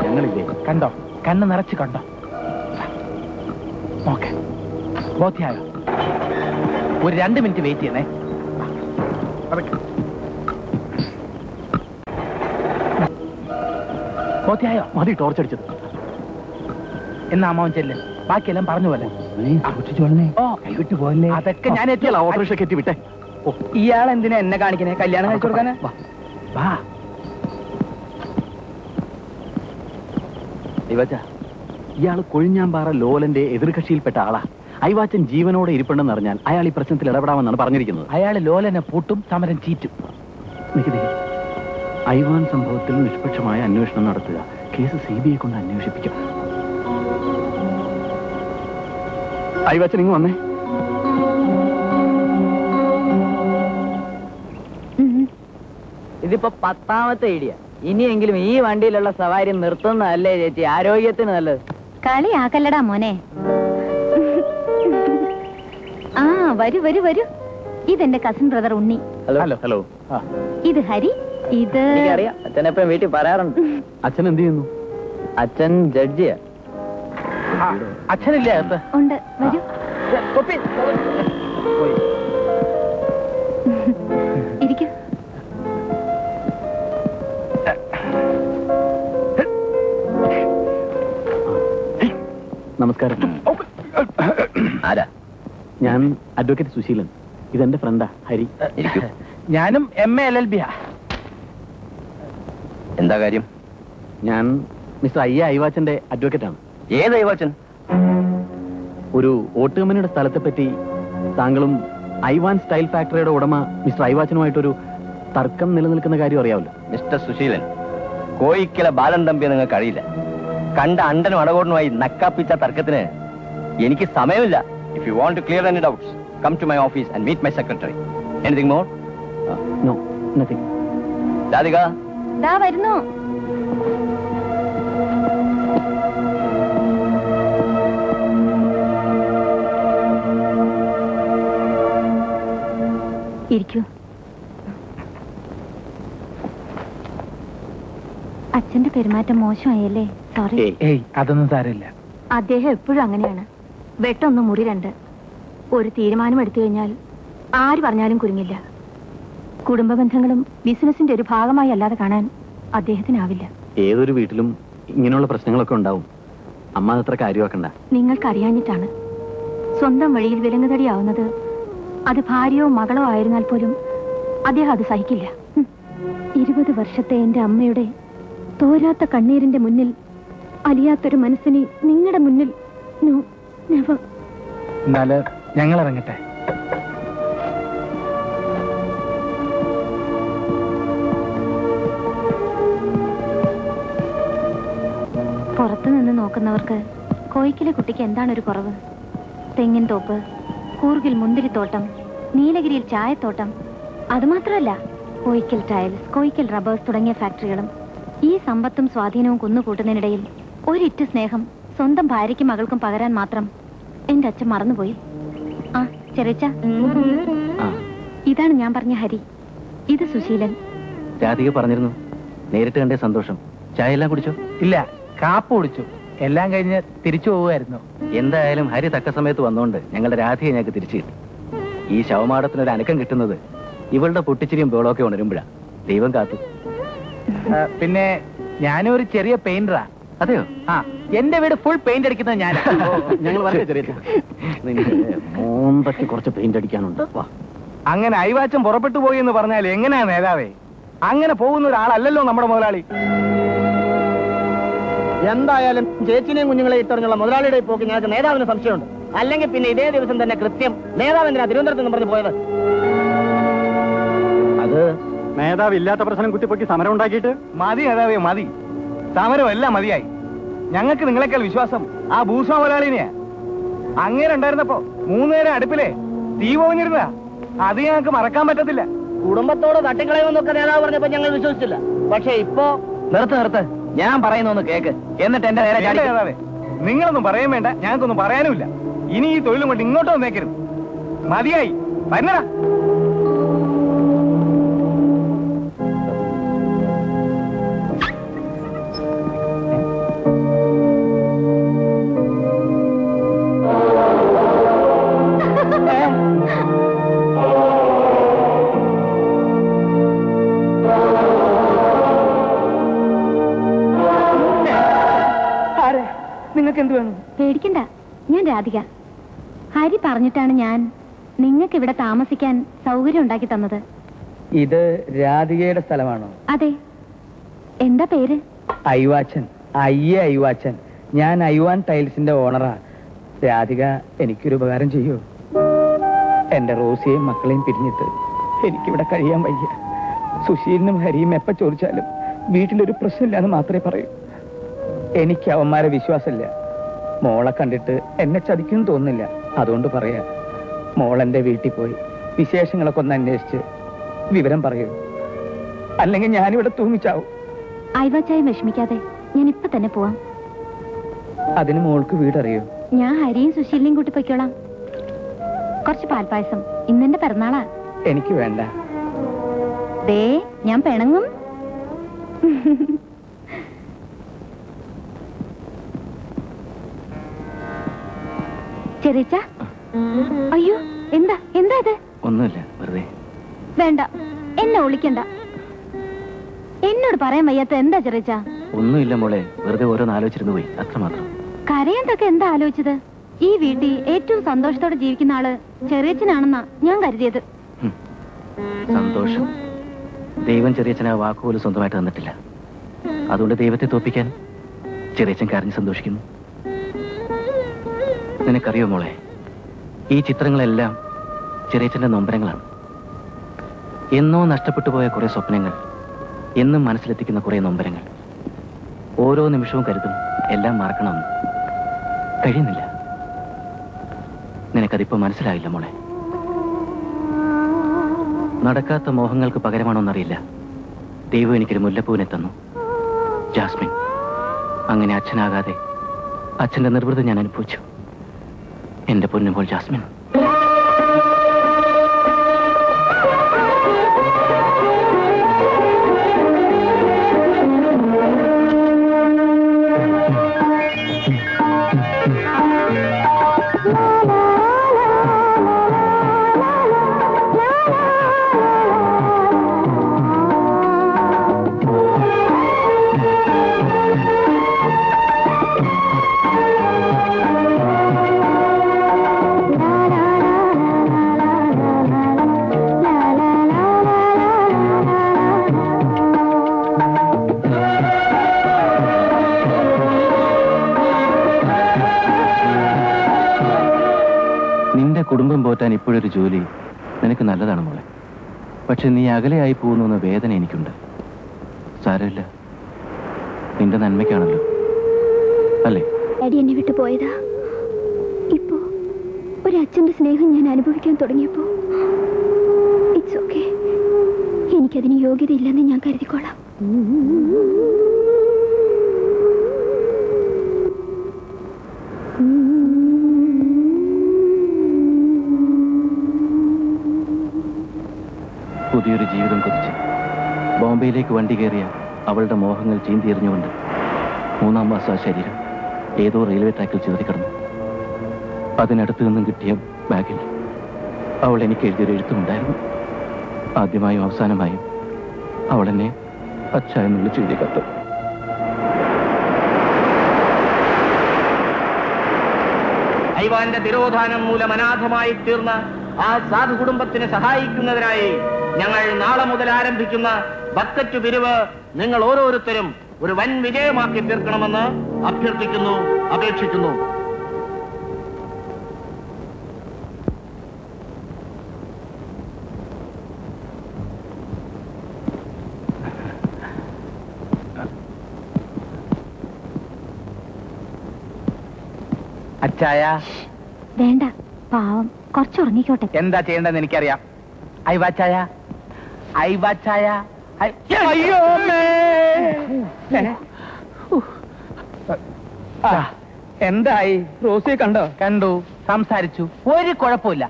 ഞങ്ങളില്ലേ? കണ്ടോ? കണ്ണ് നിറച്ച് കണ്ടോ? ഓക്കെ, ബോധ്യായോ? ഒരു 2 മിനിറ്റ് വെയിറ്റ് ചെയ്യണേ. ബോധ്യായോ? മതി ടോർച്ചടിച്ചത്. എന്നാ അമ്മാവൻ ചെല്ല്, ബാക്കിയെല്ലാം പറഞ്ഞു പോലെ. കൈവിട്ട് പോലെ അതൊക്കെ ഞാൻ ഓട്ടോറിക്ഷ കെട്ടി വിട്ടെ. ഇയാൾ എന്തിനാ എന്നെ കാണിക്കണേ? കല്യാണം കഴിച്ചു കൊടുക്കാനാ? വാ. ഇയാള് കൊഴിഞ്ഞാമ്പാറ ലോലന്റെ എതിർകക്ഷിയിൽപ്പെട്ട ആളാ. ഐവാച്ചൻ ജീവനോടെ ഇരിപ്പുണ്ടെന്ന് അറിഞ്ഞാൽ അയാൾ ഈ പ്രശ്നത്തിൽ ഇടപെടാമെന്നാണ് പറഞ്ഞിരിക്കുന്നത്. അയാൾ ലോലനെ പൂട്ടും, സമരം ചീറ്റും. ഐവാൻ സംഭവത്തിൽ നിഷ്പക്ഷമായ അന്വേഷണം നടത്തുക, കേസ് CBI കൊണ്ട് അന്വേഷിപ്പിക്കും. ഐവാച്ചൻ ഇങ്ങ് വന്നേ. ഇതിപ്പോ 10ാമത്തെ ഐഡിയ. ഇനിയെങ്കിലും ഈ വണ്ടിയിലുള്ള സവാരി നിർത്തുന്നതല്ലേ ചേച്ചി ആരോഗ്യത്തിന് നല്ലത്? കളിയാക്കല്ലടാ മോനെ. ആ വരൂ വരൂ വരൂ. ഇതെന്റെ കസിൻ ബ്രദർ ഉണ്ണി. ഹലോ. ഹലോ. ഇത് ഹരി. ഇത് എനിക്കറിയാം, അച്ഛനെപ്പോഴും വീട്ടിൽ പറയാറുണ്ട്. അച്ഛൻ എന്ത് ചെയ്യുന്നു? അച്ഛൻ ജഡ്ജിയാ. അച്ഛനില്ലേ അകത്ത്? ഉണ്ട്, വരൂ. ഇരിക്കൂ. നമസ്കാരം. ആരാ? ഞാൻ അഡ്വക്കേറ്റ് സുശീലൻ. ഇതെന്റെ ഫ്രണ്ടാ ഹരി. ഞാനും MA LLB. എന്താ കാര്യം? ഞാൻ മിസ്റ്റർ ഐവാച്ചന്റെ അഡ്വക്കേറ്റാണ്. ഏത് ഐവാച്ചൻ? ഒരു ഓട്ടുകമ്പനിയുടെ സ്ഥലത്തെ പറ്റി താങ്കളും ഐവാൻ സ്റ്റൈൽ ഫാക്ടറിയുടെ ഉടമ മിസ്റ്റർ ഐവാച്ചനുമായിട്ടൊരു തർക്കം നിലനിൽക്കുന്ന കാര്യം അറിയാമല്ലോ. മിസ്റ്റർ സുശീലൻ, കോയിക്കല ബാലൻ തമ്പി നിങ്ങൾക്ക് അറിയില്ല. കണ്ട അണ്ടനും അടകോടനുമായി നക്കാപ്പിച്ച തർക്കത്തിന് എനിക്ക് സമയമില്ല. If you want to clear any doubts, come to my office and meet my secretary. Anything more? No, nothing. Radhika, ദാ വരുന്നു. ഇരിക്കൂ. അച്ഛന്റെ പെരുമാറ്റം മോശമായല്ലേ? സോറി. അതൊന്നും സാരമില്ല. അദ്ദേഹം എപ്പോഴും അങ്ങനെയാണ്. വെട്ടൊന്ന് മുറി 2. ഒരു തീരുമാനം എടുത്തു കഴിഞ്ഞാൽ ആര് പറഞ്ഞാലും കുരുങ്ങില്ല. കുടുംബ ബന്ധങ്ങളും ബിസിനസിന്റെ ഒരു ഭാഗമായി അല്ലാതെ കാണാൻ അദ്ദേഹത്തിനാവില്ല. ഏതൊരു വീട്ടിലും ഇങ്ങനെയുള്ള പ്രശ്നങ്ങളൊക്കെ ഉണ്ടാവും. അമ്മ അതത്ര കാര്യമാക്കണ്ട. നിങ്ങൾക്ക് അറിയാഞ്ഞിട്ടാണ്. സ്വന്തം വഴിയിൽ വിലങ്ങുതടിയാവുന്നത് അത് ഭാര്യയോ മകളോ ആയിരുന്നാൽ പോലും അദ്ദേഹം അത് സഹിക്കില്ല. 20 വർഷത്തെ എന്റെ അമ്മയുടെ തോരാത്ത കണ്ണീരിന്റെ മുന്നിൽ അലിയാത്തൊരു മനസ്സിനെ നിങ്ങളുടെ മുന്നിൽ എന്നാല് ഞങ്ങൾ ഇറങ്ങട്ടെ. പുറത്തു നിന്ന് നോക്കുന്നവർക്ക് കോയിക്കിലെ കുട്ടിക്ക് എന്താണൊരു കുറവ്? തെങ്ങിൻ തോപ്പ്, കൂർഗിൽ മുന്തിരിത്തോട്ടം, നീലഗിരിയിൽ ചായത്തോട്ടം. അതുമാത്രമല്ല, കോയിക്കൽ ടൈൽസ്, കോയിക്കൽ റബ്ബേഴ്സ് തുടങ്ങിയ ഫാക്ടറികളും. ഈ സമ്പത്തും സ്വാധീനവും കുന്നുകൂട്ടുന്നതിനിടയിൽ ഒരിറ്റ് സ്നേഹം സ്വന്തം ഭാര്യയ്ക്കും മകൾക്കും പകരാൻ മാത്രം എന്റെ അച്ഛൻ മറന്നുപോയി. ആ ചെറിച്ച, ഇതാണ് ഞാൻ പറഞ്ഞ ഹരി. ഇത് സുശീലൻ. രാധിക പറഞ്ഞിരുന്നു, നേരിട്ട് കണ്ടേ സന്തോഷം. ചായ എല്ലാം കുടിച്ചോ? ഇല്ല, കാപ്പ് കുടിച്ചു. എല്ലാം കഴിഞ്ഞ് തിരിച്ചു പോവുമായിരുന്നു. എന്തായാലും ഹരി തക്ക സമയത്ത് വന്നോണ്ട് ഞങ്ങളുടെ രാധിയെ ഞങ്ങൾക്ക് തിരിച്ചു കിട്ടി. ഈ ശവമാടത്തിനൊരു അനക്കം കിട്ടുന്നത് ഇവളുടെ പൊട്ടിച്ചിരിയും ബേളൊക്കെ ഉണരുമ്പോഴാ. ദൈവം കാത്തു. പിന്നെ ഞാനും ഒരു ചെറിയ പെയിന്ററാ. അതെയോ? ആ, എന്റെ വീട് ഫുൾ പെയിന്റ് അടിക്കുന്നത് ഞാനാ. ഞങ്ങൾ വളരെ ചെറിയ മോന്തയ്ക്ക് കുറച്ച് പെയിന്റ് അടിക്കാനുണ്ട്. അങ്ങനെ ഐവാച്ചൻ പുറപ്പെട്ടു പോയി എന്ന് പറഞ്ഞാൽ എങ്ങനെയാ നേതാവേ? അങ്ങനെ പോകുന്ന ഒരാളല്ലല്ലോ നമ്മുടെ മുതലാളി. എന്തായാലും ചേച്ചിനെയും കുഞ്ഞുങ്ങളെ ഇട്ടറിഞ്ഞുള്ള മുതലാളിയുടെ പോക്ക് ഞങ്ങൾക്ക് നേതാവിന് സംശയമുണ്ട്. അല്ലെങ്കിൽ പിന്നെ ഇതേ ദിവസം തന്നെ കൃത്യം നേതാവ് എന്തിനാ തിരുവനന്തപുരത്ത് നിന്ന് പറഞ്ഞു പോയത്? അത് നേതാവ് ഇല്ലാത്ത പ്രശ്നം കുത്തിപ്പൊക്കി സമരം ഉണ്ടാക്കിയിട്ട് മതി നേതാവേ, മതി. സമരം എല്ലാം മതിയായി. ഞങ്ങൾക്ക് നിങ്ങളെക്കാൾ വിശ്വാസം ആ ഭൂസ്വാ മുതലാളിനെയാ. അങ്ങനെ ഉണ്ടായിരുന്നപ്പോ 3 നേരം അടുപ്പിലെ തീ പോഞ്ഞിരുന്ന അത് ഞങ്ങൾക്ക് മറക്കാൻ പറ്റത്തില്ല. കുടുംബത്തോട് തട്ടിക്കളയുമെന്നൊക്കെ നേതാവ് പറഞ്ഞപ്പോ ഞങ്ങൾ വിശ്വസിച്ചില്ല. പക്ഷെ ഇപ്പോ നിർത്ത്. ഞാൻ പറയുന്നൊന്ന് കേക്ക്, എന്നിട്ട് എന്റെ നേരെ നേതാവേ, നിങ്ങളൊന്നും പറയാൻ വേണ്ട, ഞങ്ങൾക്കൊന്നും പറയാനുമില്ല. ഇനി ഈ തൊഴിലും കൊണ്ട് ഇങ്ങോട്ട് വന്നേക്കരുത്. മതിയായി, വരുന്നടാ. പേടിക്കണ്ട, ഞാൻ രാധിക. ഹരി പറഞ്ഞിട്ടാണ് ഞാൻ നിങ്ങൾക്ക് ഇവിടെ താമസിക്കാൻ സൗകര്യം ഉണ്ടാക്കി തന്നത്. ഇത് രാധികയുടെ സ്ഥലമാണോ? അതെ. എന്താ പേര്? ഐവാച്ചൻ. ഐവാച്ചൻ. ഞാൻ ഐവാൻ ടൈൽസിന്റെ ഓണറാ. രാധിക, എനിക്കൊരു ഉപകാരം ചെയ്യൂ. എന്റെ റോസിയെയും മക്കളെയും പിരിഞ്ഞിട്ട് എനിക്കിവിടെ കഴിയാൻ വയ്യ. സുശീലിനും ഹരിയും എപ്പ ചോദിച്ചാലും വീട്ടിലൊരു പ്രശ്നമില്ലാന്ന് മാത്രമേ പറയൂ. എനിക്ക് അവന്മാരെ വിശ്വാസമില്ല. മോളെ കണ്ടിട്ട് എന്നെ ചതിക്കുമെന്ന് തോന്നുന്നില്ല. അതുകൊണ്ട് പറയാ, മോളെന്റെ വീട്ടിൽ പോയി വിശേഷങ്ങളൊക്കെ ഒന്ന് അന്വേഷിച്ച് വിവരം പറയൂ. അല്ലെങ്കിൽ ഞാനിവിടെ തൂങ്ങിച്ചാവും. ഐവാച്ചായി വിഷമിക്കാതെ, ഞാൻ ഇപ്പൊ തന്നെ പോവാം. അതിന് മോൾക്ക് വീടറിയോ? ഞാൻ ഹരിയും സുശീലിനെയും കൂട്ടി പൊയ്ക്കോളാം. കുറച്ച് പാൽപ്പായസം, ഇന്നെന്റെ പിറന്നാളാ. എനിക്ക് വേണ്ട. ദേ, ഞാൻ പിണങ്ങും. ചെറിച്ച, അയ്യോ, എന്താ എന്താ ഇത്? ഒന്നുമില്ല, വെറുതെ. വേണ്ട, എന്നെ ഒളിക്കണ്ട. എന്നോട് പറയാൻ വയ്യാത്ത എന്താ ചെറിച്ച? ഒന്നുമില്ല മോളെ, വെറുതെ ഓരോന്ന് ആലോചിച്ചിരുന്നു പോയി, അത്രമാത്രം. കരയാന്തൊക്കെ എന്താ ആലോചിച്ചത്? ഈ വീട്ടിൽ ഏറ്റവും സന്തോഷത്തോടെ ജീവിക്കുന്ന ആള് ചെറിയച്ഛനാണെന്നാ ഞാൻ കരുതിയത്. സന്തോഷം? ദൈവം ചെറിയച്ഛന് ആ വാക്കുപോലും സ്വന്തമായിട്ട് തന്നിട്ടില്ല. അതുകൊണ്ട് ദൈവത്തെ തോപ്പിക്കാൻ ചെറിയച്ഛൻ കരഞ്ഞ് സന്തോഷിക്കുന്നു. നിനക്കറിയോ മോളെ, ഈ ചിത്രങ്ങളെല്ലാം ചെറിയച്ഛന്റെ നൊമ്പരങ്ങളാണ്. എന്നോ നഷ്ടപ്പെട്ടു പോയ കുറെ സ്വപ്നങ്ങൾ, എന്നും മനസ്സിലെത്തിക്കുന്ന കുറെ നൊമ്പരങ്ങൾ. ഓരോ നിമിഷവും കരുതും എല്ലാം മറക്കണമെന്ന്. കഴിയുന്നില്ല. നിനക്കതിപ്പോ മനസ്സിലായില്ല മോളെ. നടക്കാത്ത മോഹങ്ങൾക്ക് പകരമാണോന്നറിയില്ല, ദൈവം എനിക്കൊരു മുല്ലപ്പൂവിനെ തന്നു, ജാസ്മിൻ. അങ്ങനെ അച്ഛനാകാതെ അച്ഛന്റെ നിർവൃതി ഞാൻ അനുഭവിച്ചു. എന്റെ പൊന്നുമ്പോൾ ജാസ്മിൻ. കുടുംബം പോറ്റാൻ ഇപ്പോഴൊരു ജോലി നിനക്ക് നല്ലതാണ് മോളെ. പക്ഷെ നീ അകലെയായി പോകുന്നു എന്ന വേദന എനിക്കുണ്ട്. സാരമില്ല, നിന്റെ നന്മയ്ക്കാണല്ലോ, അല്ലേ? ഡാഡി എന്നെ വിട്ടു പോയതാ. ഇപ്പോ ഒരു അച്ഛന്റെ സ്നേഹം ഞാൻ അനുഭവിക്കാൻ തുടങ്ങിയപ്പോ ഇറ്റ്സ് ഓക്കെ. എനിക്കതിന് യോഗ്യതയില്ലെന്ന് ഞാൻ കരുതിക്കോളാം. പുതിയൊരു ജീവിതം കൊതിച്ച് ബോംബെയിലേക്ക് വണ്ടി കയറിയ അവളുടെ മോഹങ്ങൾ ചീന്തിയെറിഞ്ഞുകൊണ്ട് 3-ാം മാസം ആ ശരീരം ഏതോ റെയിൽവേ ട്രാക്കിൽ ചിതറിക്കിടന്നു. അതിനടുത്ത് നിന്നും കിട്ടിയ ബാഗിൽ അവൾ എനിക്ക് എഴുതിയൊരു എഴുത്തുമുണ്ടായിരുന്നു. ആദ്യമായും അവസാനമായും അവൾ എന്നെ അച്ഛ എന്ന് വിളിച്ചെഴുതിയ കത്ത്. ഐവാന്റെ തിരോധാനം മൂലം അനാഥമായി തീർന്ന ആ സാധു കുടുംബത്തിനെ സഹായിക്കുന്നതിനായി ഞങ്ങൾ നാളെ മുതൽ ആരംഭിക്കുന്ന ബക്കറ്റ് പിരിവ് നിങ്ങൾ ഓരോരുത്തരും ഒരു വൻ വിജയമാക്കി തീർക്കണമെന്ന് അഭ്യർത്ഥിക്കുന്നു, അപേക്ഷിക്കുന്നു. അച്ചായ വേണ്ട, പാവം, കുറച്ചുറങ്ങിക്കോട്ടെ. എന്താ ചെയ്യേണ്ടതെന്ന് എനിക്കറിയാം. ഐവാച്ചായ, ഐവാച്ചായ. അയ്യോ എന്തായി? റോസിയെ കണ്ടോ? കണ്ടു, സംസാരിച്ചു, ഒരു കുഴപ്പമില്ല.